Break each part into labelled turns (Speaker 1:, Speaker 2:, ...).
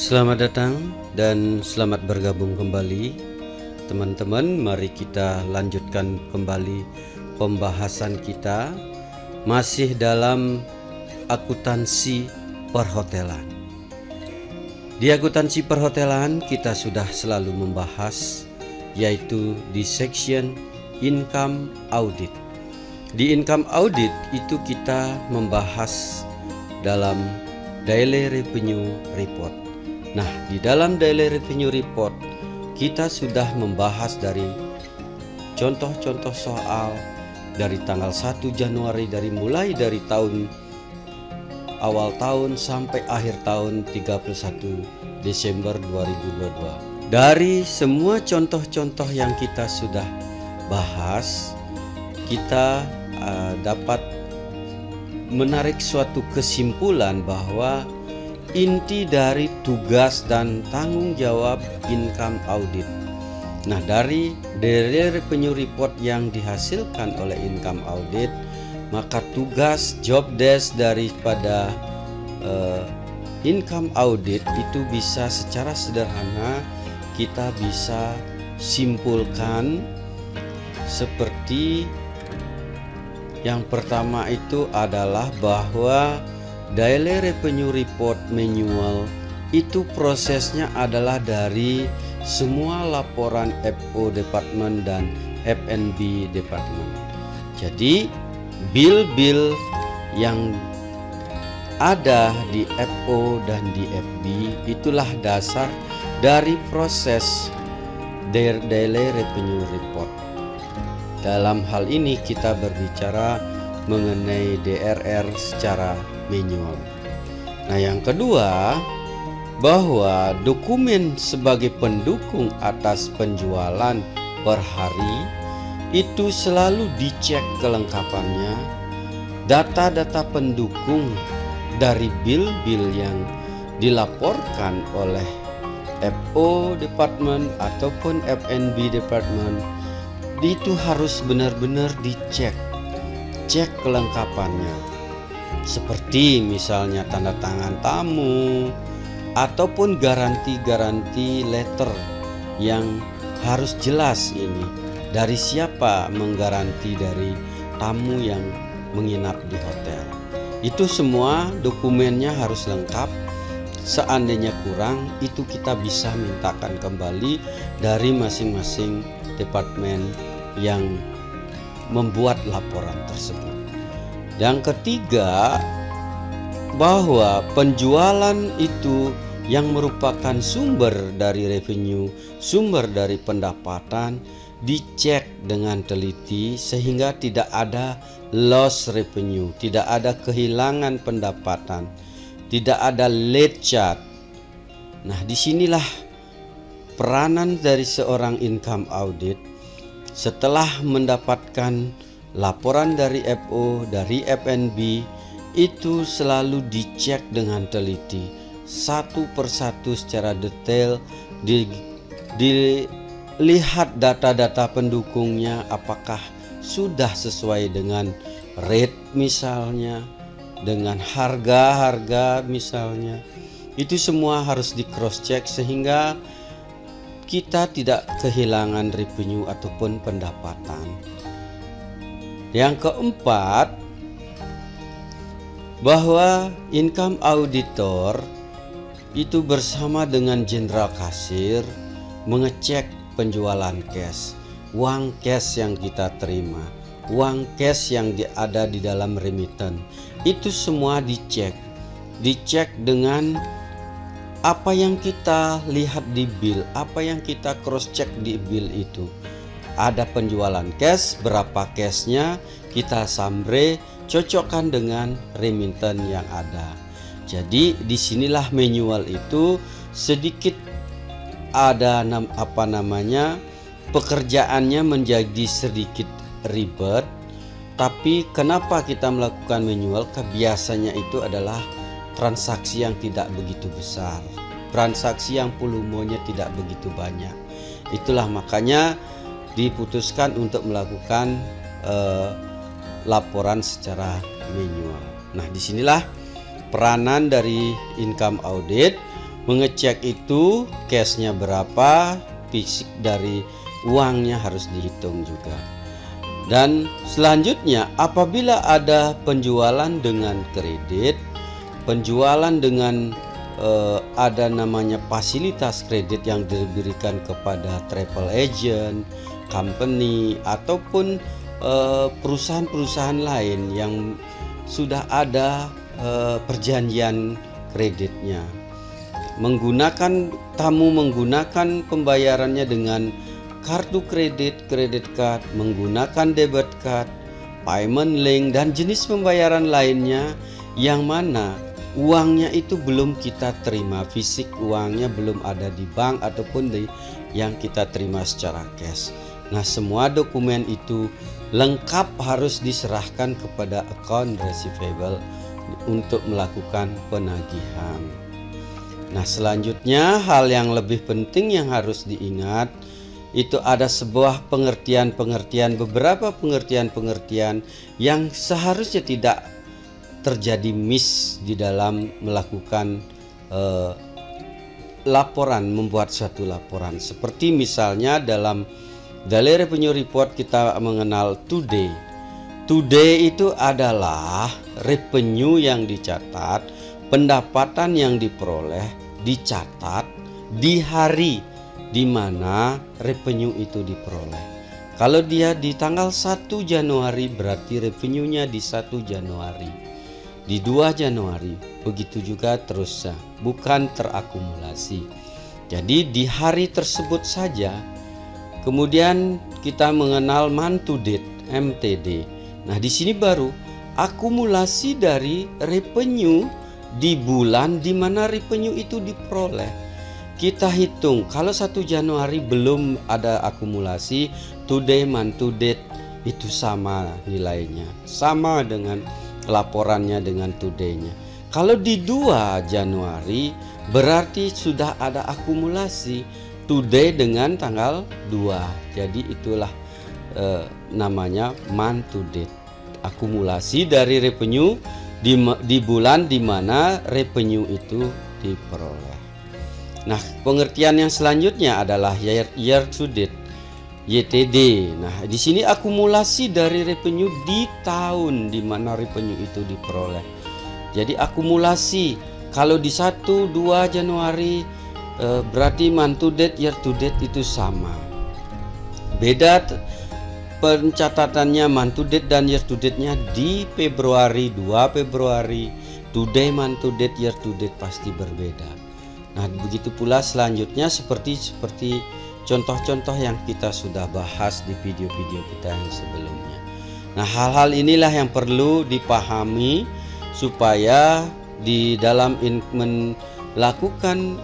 Speaker 1: Selamat datang dan selamat bergabung kembali teman-teman. Mari kita lanjutkan kembali pembahasan kita masih dalam akuntansi perhotelan. Di akuntansi perhotelan kita sudah selalu membahas yaitu di section income audit. Di income audit itu kita membahas dalam daily revenue report. Nah, di dalam daily revenue report kita sudah membahas dari contoh-contoh soal dari tanggal 1 Januari mulai dari awal tahun sampai akhir tahun 31 Desember 2022. Dari semua contoh-contoh yang kita sudah bahas, kita dapat menarik suatu kesimpulan bahwa inti dari tugas dan tanggung jawab income audit. Nah, dari daily revenue report yang dihasilkan oleh income audit, maka tugas job desk daripada income audit itu bisa secara sederhana kita bisa simpulkan seperti yang pertama itu adalah bahwa daily revenue report manual itu prosesnya adalah dari semua laporan FO department dan F&B department. Jadi bill-bill yang ada di FO dan di FB itulah dasar dari proses daily revenue report. Dalam hal ini kita berbicara mengenai DRR secara manual. Nah, yang kedua, bahwa dokumen sebagai pendukung atas penjualan per hari itu selalu dicek kelengkapannya. Data-data pendukung dari bill-bill yang dilaporkan oleh FO department ataupun F&B department itu harus benar-benar dicek, cek kelengkapannya. Seperti misalnya tanda tangan tamu ataupun garansi letter yang harus jelas ini dari siapa menggaranti dari tamu yang menginap di hotel. Itu semua dokumennya harus lengkap. Seandainya kurang, itu kita bisa mintakan kembali dari masing-masing departemen yang membuat laporan tersebut. Yang ketiga, bahwa penjualan itu yang merupakan sumber dari revenue, sumber dari pendapatan dicek dengan teliti sehingga tidak ada loss revenue, tidak ada kehilangan pendapatan, tidak ada late charge. Nah, disinilah peranan dari seorang income audit setelah mendapatkan laporan dari FO, dari F&B itu selalu dicek dengan teliti satu persatu secara detail, dilihat data-data pendukungnya apakah sudah sesuai dengan rate misalnya, dengan harga misalnya. Itu semua harus di cross check sehingga kita tidak kehilangan revenue ataupun pendapatan. Yang keempat, bahwa income auditor itu bersama dengan general kasir mengecek penjualan cash, uang cash yang kita terima, uang cash yang ada di dalam remittance. Itu semua dicek dengan apa yang kita lihat di bill, apa yang kita cross check di bill itu. Ada penjualan cash, berapa cashnya, kita summary, cocokkan dengan remittance yang ada. Jadi disinilah manual itu sedikit ada pekerjaannya menjadi sedikit ribet. Tapi kenapa kita melakukan manual? Biasanya itu adalah transaksi yang tidak begitu besar, transaksi yang volumenya tidak begitu banyak. Itulah makanya diputuskan untuk melakukan laporan secara manual. Nah, disinilah peranan dari income audit Mengecek itu cashnya berapa, fisik dari uangnya harus dihitung juga. Dan selanjutnya, apabila ada penjualan dengan kredit, penjualan dengan ada namanya fasilitas kredit yang diberikan kepada travel agent, company, ataupun perusahaan-perusahaan lain yang sudah ada perjanjian kreditnya, tamu menggunakan pembayarannya dengan kartu kredit, credit card, menggunakan debit card, payment link, dan jenis pembayaran lainnya yang mana uangnya itu belum kita terima, fisik uangnya belum ada di bank ataupun yang kita terima secara cash. Nah, semua dokumen itu lengkap harus diserahkan kepada account receivable untuk melakukan penagihan. Nah, selanjutnya hal yang lebih penting yang harus diingat itu ada sebuah beberapa pengertian yang seharusnya tidak terjadi miss di dalam melakukan laporan, membuat suatu laporan. Seperti misalnya dalam Daily Revenue Report kita mengenal today. Today itu adalah revenue yang dicatat, pendapatan yang diperoleh, dicatat di hari di mana revenue itu diperoleh. Kalau dia di tanggal 1 Januari berarti revenue-nya di 1 Januari. Di 2 Januari, begitu juga terusnya, bukan terakumulasi. Jadi di hari tersebut saja. Kemudian kita mengenal month to date, MTD. Nah, di sini baru akumulasi dari revenue di bulan di mana revenue itu diperoleh. Kita hitung kalau 1 Januari belum ada akumulasi, today, month to date itu sama nilainya, sama dengan laporannya dengan today-nya. Kalau di 2 Januari berarti sudah ada akumulasi today dengan tanggal 2. Jadi itulah namanya month to date. Akumulasi dari revenue di bulan di mana revenue itu diperoleh. Nah, pengertian yang selanjutnya adalah year to date, YTD. Nah, di sini akumulasi dari revenue di tahun di mana revenue itu diperoleh. Jadi akumulasi kalau di 1, 2 Januari berarti month to date, year to date itu sama. Beda pencatatannya month to date dan year to date-nya di Februari, 2 Februari, today, month to date, year to date pasti berbeda. Nah, begitu pula selanjutnya seperti contoh-contoh yang kita sudah bahas di video-video kita yang sebelumnya. Nah, hal-hal inilah yang perlu dipahami supaya di dalam melakukan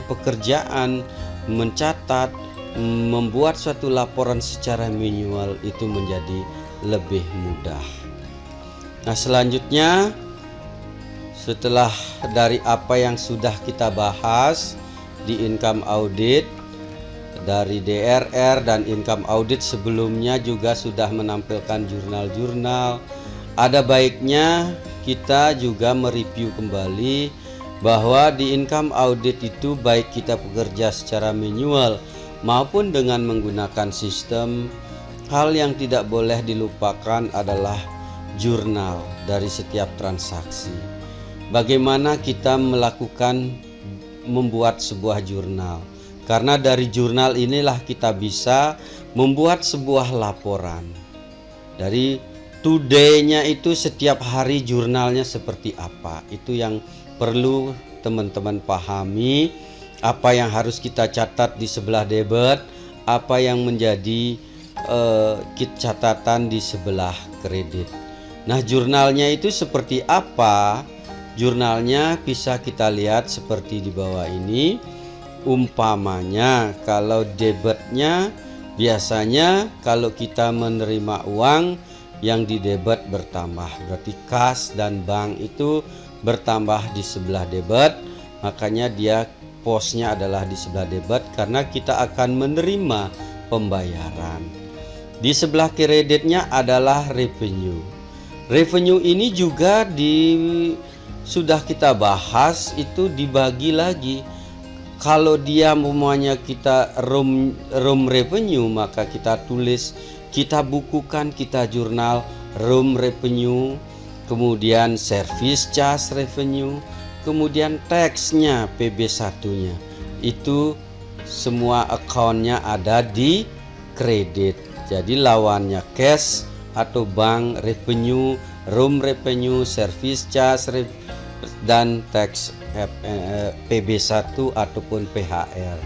Speaker 1: pekerjaan, mencatat, membuat suatu laporan secara manual itu menjadi lebih mudah. Nah, selanjutnya setelah dari apa yang sudah kita bahas di income audit, dari DRR dan income audit sebelumnya juga sudah menampilkan jurnal-jurnal. Ada baiknya kita juga mereview kembali bahwa di income audit itu baik kita bekerja secara manual maupun dengan menggunakan sistem, hal yang tidak boleh dilupakan adalah jurnal dari setiap transaksi. Bagaimana kita membuat sebuah jurnal, karena dari jurnal inilah kita bisa membuat sebuah laporan. Dari today-nya itu setiap hari jurnalnya seperti apa, itu yang perlu teman-teman pahami. Apa yang harus kita catat di sebelah debit, apa yang menjadi catatan di sebelah kredit. Nah, jurnalnya itu seperti apa? Jurnalnya bisa kita lihat seperti di bawah ini. Umpamanya kalau debitnya, biasanya kalau kita menerima uang yang di debit bertambah, berarti kas dan bank itu bertambah di sebelah debit, makanya dia posnya adalah di sebelah debit karena kita akan menerima pembayaran. Di sebelah kreditnya adalah revenue. Revenue ini juga sudah kita bahas itu dibagi lagi. Kalau dia umpamanya kita room revenue, maka kita tulis, kita bukukan, kita jurnal room revenue, kemudian service charge revenue, kemudian tax-nya PB1-nya. Itu semua account-nya ada di kredit. Jadi lawannya cash atau bank revenue, room revenue, service charge dan tax PB1 ataupun PHR.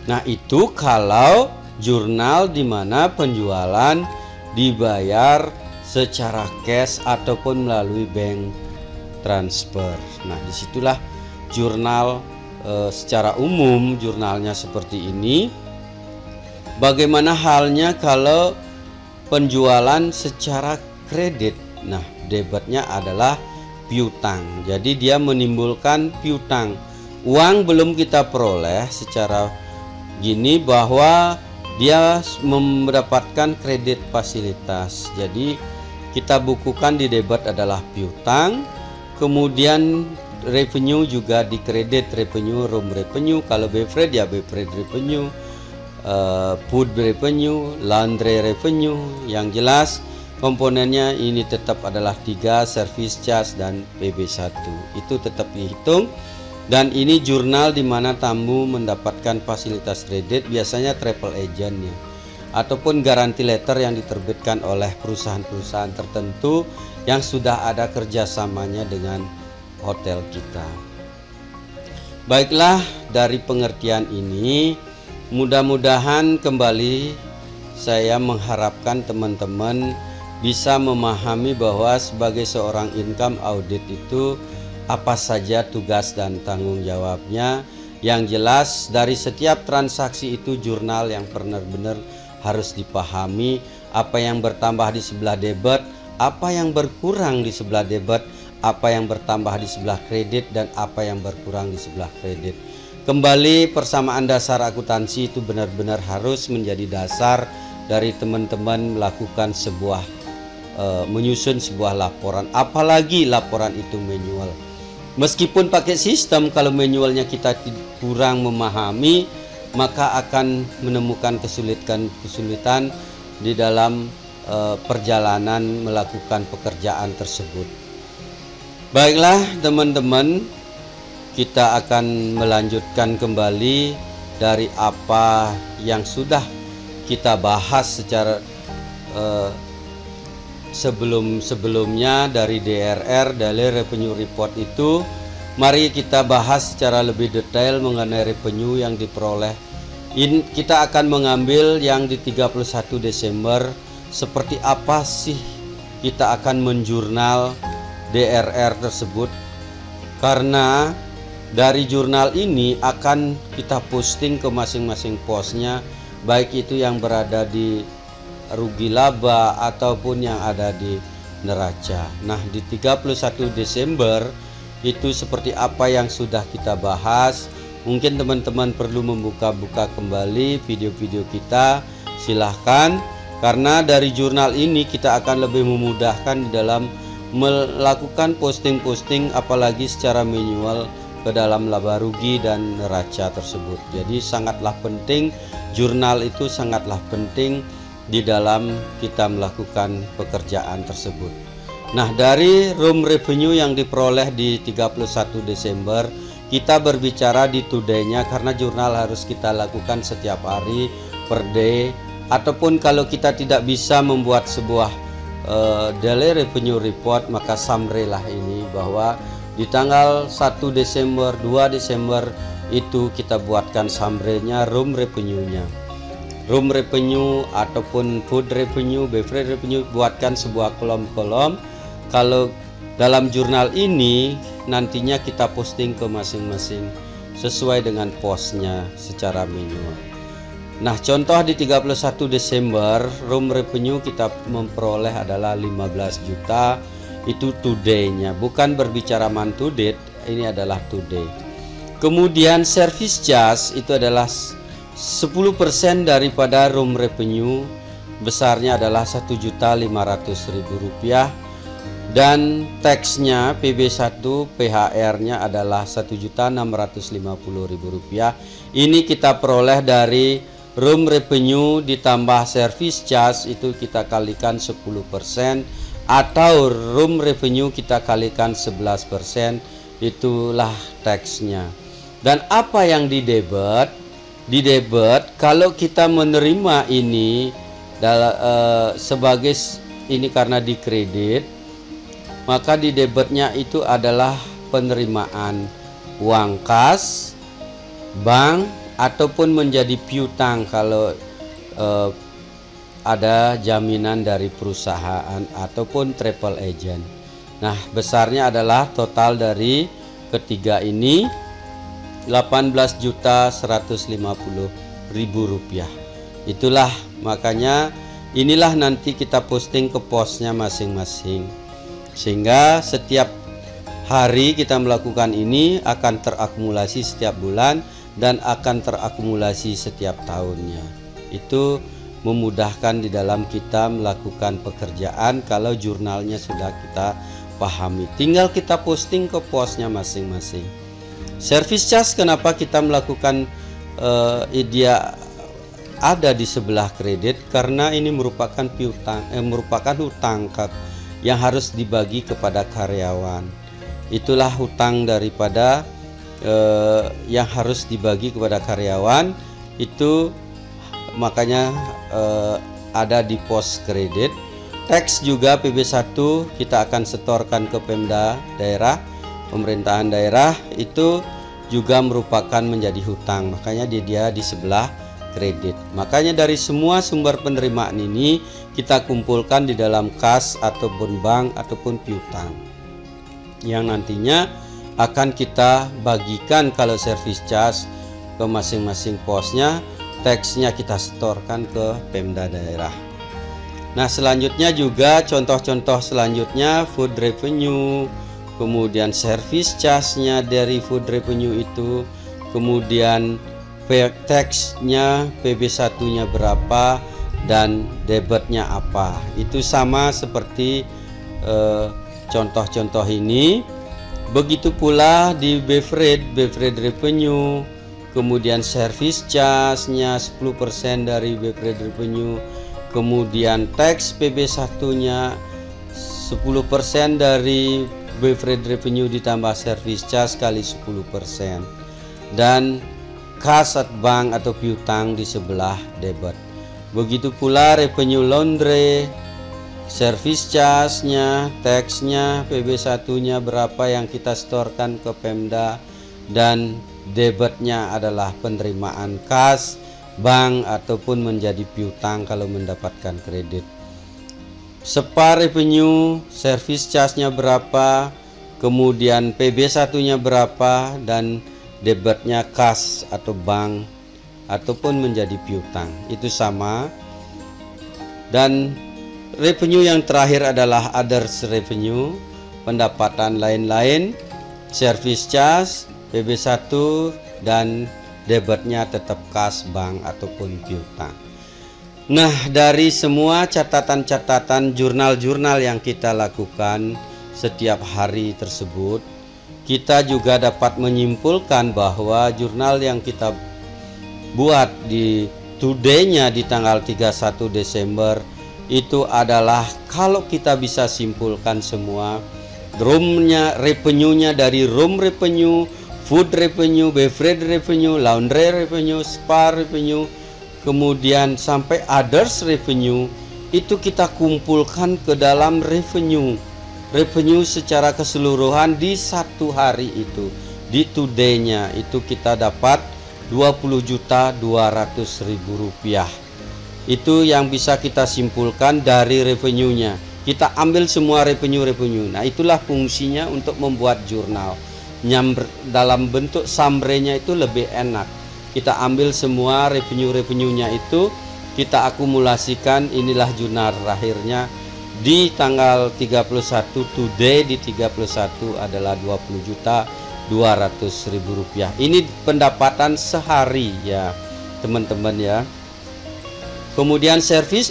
Speaker 1: Nah, itu kalau jurnal di mana penjualan dibayar secara cash ataupun melalui bank transfer. Nah, disitulah jurnal secara umum jurnalnya seperti ini. Bagaimana halnya kalau penjualan secara kredit? Nah, debitnya adalah piutang. Jadi dia menimbulkan piutang. Uang belum kita peroleh secara gini bahwa dia mendapatkan kredit fasilitas. Jadi kita bukukan di debit adalah piutang. Kemudian revenue juga di kredit revenue, room revenue. Kalau beverage ya beverage revenue, food revenue, laundry revenue. Yang jelas komponennya ini tetap adalah 3, service charge dan PB1. Itu tetap dihitung. Dan ini jurnal di mana tamu mendapatkan fasilitas kredit, biasanya travel agentnya ataupun garansi letter yang diterbitkan oleh perusahaan-perusahaan tertentu yang sudah ada kerjasamanya dengan hotel kita. Baiklah, dari pengertian ini mudah-mudahan kembali saya mengharapkan teman-teman bisa memahami bahwa sebagai seorang income audit itu apa saja tugas dan tanggung jawabnya. Yang jelas dari setiap transaksi itu jurnal yang benar-benar harus dipahami, apa yang bertambah di sebelah debit, apa yang berkurang di sebelah debit, apa yang bertambah di sebelah kredit, dan apa yang berkurang di sebelah kredit. Kembali persamaan dasar akuntansi itu benar-benar harus menjadi dasar dari teman-teman melakukan sebuah menyusun sebuah laporan, apalagi laporan itu manual. Meskipun pakai sistem, kalau manualnya kita kurang memahami, maka akan menemukan kesulitan di dalam perjalanan melakukan pekerjaan tersebut. Baiklah teman-teman, kita akan melanjutkan kembali dari apa yang sudah kita bahas secara sebelumnya dari DRR, Daily Revenue Report itu. Mari kita bahas secara lebih detail mengenai revenue yang diperoleh. Kita akan mengambil yang di 31 Desember. Seperti apa sih kita akan menjurnal DRR tersebut? Karena dari jurnal ini akan kita posting ke masing-masing posnya, baik itu yang berada di rugi laba ataupun yang ada di neraca. Nah, di 31 Desember itu seperti apa yang sudah kita bahas. Mungkin teman-teman perlu membuka-buka kembali video-video kita, silahkan. Karena dari jurnal ini kita akan lebih memudahkan di dalam melakukan posting-posting, apalagi secara manual ke dalam laba rugi dan neraca tersebut. Jadi sangatlah penting, jurnal itu sangatlah penting di dalam kita melakukan pekerjaan tersebut. Nah, dari room revenue yang diperoleh di 31 Desember, kita berbicara di today-nya karena jurnal harus kita lakukan setiap hari, per day, ataupun kalau kita tidak bisa membuat sebuah daily revenue report, maka summary lah ini, bahwa di tanggal 1 Desember, 2 Desember itu kita buatkan summary-nya, room revenue-nya. Room revenue ataupun food revenue, beverage revenue, buatkan sebuah kolom-kolom. Kalau dalam jurnal ini nantinya kita posting ke masing-masing sesuai dengan posnya secara manual. Nah, contoh di 31 Desember room revenue kita memperoleh adalah 15 juta. Itu today-nya, bukan berbicara month to date, ini adalah today. Kemudian service charge itu adalah 10% daripada room revenue, besarnya adalah Rp1.500.000. dan taxnya PB1 PHR-nya adalah Rp1.650.000. Ini kita peroleh dari room revenue ditambah service charge, itu kita kalikan 10%, atau room revenue kita kalikan 11%, itulah taxnya. Dan apa yang didebet? Didebet kalau kita menerima ini sebagai ini karena dikredit, maka di debitnya itu adalah penerimaan uang kas, bank, ataupun menjadi piutang kalau ada jaminan dari perusahaan ataupun travel agent. Nah, besarnya adalah total dari ketiga ini Rp18.150.000. Itulah makanya inilah nanti kita posting ke posnya masing-masing, sehingga setiap hari kita melakukan ini akan terakumulasi setiap bulan dan akan terakumulasi setiap tahunnya. Itu memudahkan di dalam kita melakukan pekerjaan kalau jurnalnya sudah kita pahami. Tinggal kita posting ke posnya masing-masing. Service charge kenapa kita melakukan dia ada di sebelah kredit? Karena ini merupakan piutang, merupakan hutang yang harus dibagi kepada karyawan. Itulah hutang daripada yang harus dibagi kepada karyawan, itu makanya ada di pos kredit. Tax juga PB1 kita akan setorkan ke Pemda daerah, pemerintahan daerah, itu juga merupakan menjadi hutang, makanya dia di sebelah kredit. Makanya dari semua sumber penerimaan ini kita kumpulkan di dalam kas ataupun bank ataupun piutang, yang nantinya akan kita bagikan kalau service charge ke masing-masing posnya, taxnya kita setorkan ke Pemda daerah. Nah, selanjutnya juga contoh-contoh selanjutnya food revenue, kemudian service charge-nya dari food revenue itu, kemudian tax-nya PB1-nya berapa dan debitnya apa. Itu sama seperti contoh-contoh ini. Begitu pula di beverage revenue, kemudian service charge-nya 10% dari beverage revenue, kemudian tax PB1-nya 10% dari beverage revenue ditambah service charge kali 10%, dan kas bank atau piutang di sebelah debit. Begitu pula revenue laundry, service charge-nya, tax-nya, PB1-nya berapa yang kita setorkan ke Pemda, dan debitnya adalah penerimaan kas, bank, ataupun menjadi piutang kalau mendapatkan kredit. SEPA revenue, service charge-nya berapa, kemudian PB1-nya berapa, dan debitnya kas atau bank ataupun menjadi piutang, itu sama. Dan revenue yang terakhir adalah others revenue, pendapatan lain-lain, service charge, PB1, dan debitnya tetap kas, bank ataupun piutang. Nah, dari semua catatan-catatan jurnal-jurnal yang kita lakukan setiap hari tersebut, kita juga dapat menyimpulkan bahwa jurnal yang kita buat di today-nya di tanggal 31 Desember itu adalah, kalau kita bisa simpulkan semua, room-nya, revenue-nya dari room revenue, food revenue, beverage revenue, laundry revenue, spa revenue, kemudian sampai others revenue, itu kita kumpulkan ke dalam revenue secara keseluruhan di satu hari itu. Di today-nya itu kita dapat Rp20.200.000. Itu yang bisa kita simpulkan dari revenue-nya. Kita ambil semua revenue. Nah, itulah fungsinya untuk membuat jurnal. Dalam bentuk summary-nya itu lebih enak. Kita ambil semua revenue-nya itu, kita akumulasikan, inilah jurnal terakhirnya di tanggal 31 today, di 31 adalah Rp20.200.000. Ini pendapatan sehari ya teman-teman ya. Kemudian service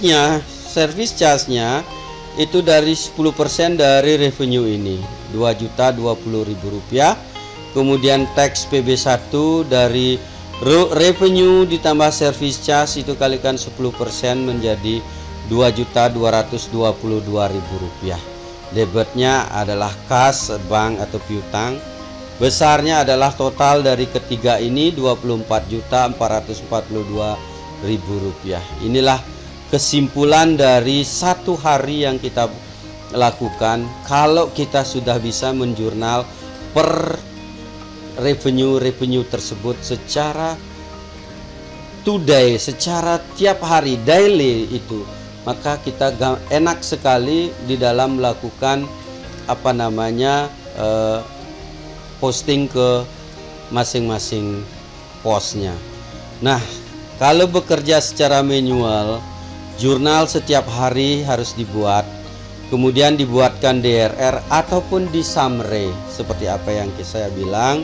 Speaker 1: charge-nya itu dari 10% dari revenue ini, Rp2.020.000. Kemudian tax PB1 dari revenue ditambah service charge itu kalikan 10% menjadi Rp2.222.000. Debitnya adalah kas, bank atau piutang. Besarnya adalah total dari ketiga ini Rp24.442.000. Inilah kesimpulan dari satu hari yang kita lakukan. Kalau kita sudah bisa menjurnal per revenue tersebut secara today, secara tiap hari, daily itu, maka kita enak sekali di dalam melakukan posting ke masing-masing posnya. Nah, kalau bekerja secara manual, jurnal setiap hari harus dibuat, kemudian dibuatkan DRR ataupun di summary seperti apa yang saya bilang.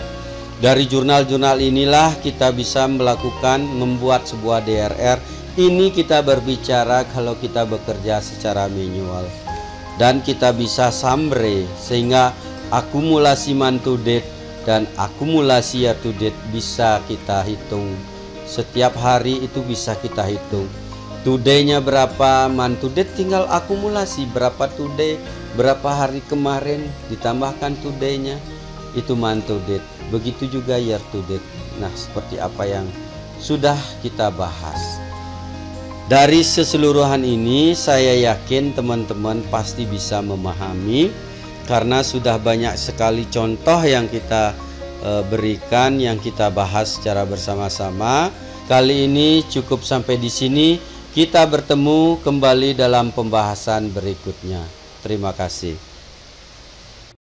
Speaker 1: Dari jurnal-jurnal inilah kita bisa membuat sebuah DRR. Ini kita berbicara kalau kita bekerja secara manual, dan kita bisa summary sehingga akumulasi month to date dan akumulasi year to date bisa kita hitung. Setiap hari itu bisa kita hitung. Today-nya berapa, month to date tinggal akumulasi berapa today, berapa hari kemarin ditambahkan today-nya, itu month to date. Begitu juga year to date. Nah, seperti apa yang sudah kita bahas. Dari keseluruhan ini saya yakin teman-teman pasti bisa memahami, karena sudah banyak sekali contoh yang kita berikan, yang kita bahas secara bersama-sama. Kali ini cukup sampai di sini. Kita bertemu kembali dalam pembahasan berikutnya. Terima kasih.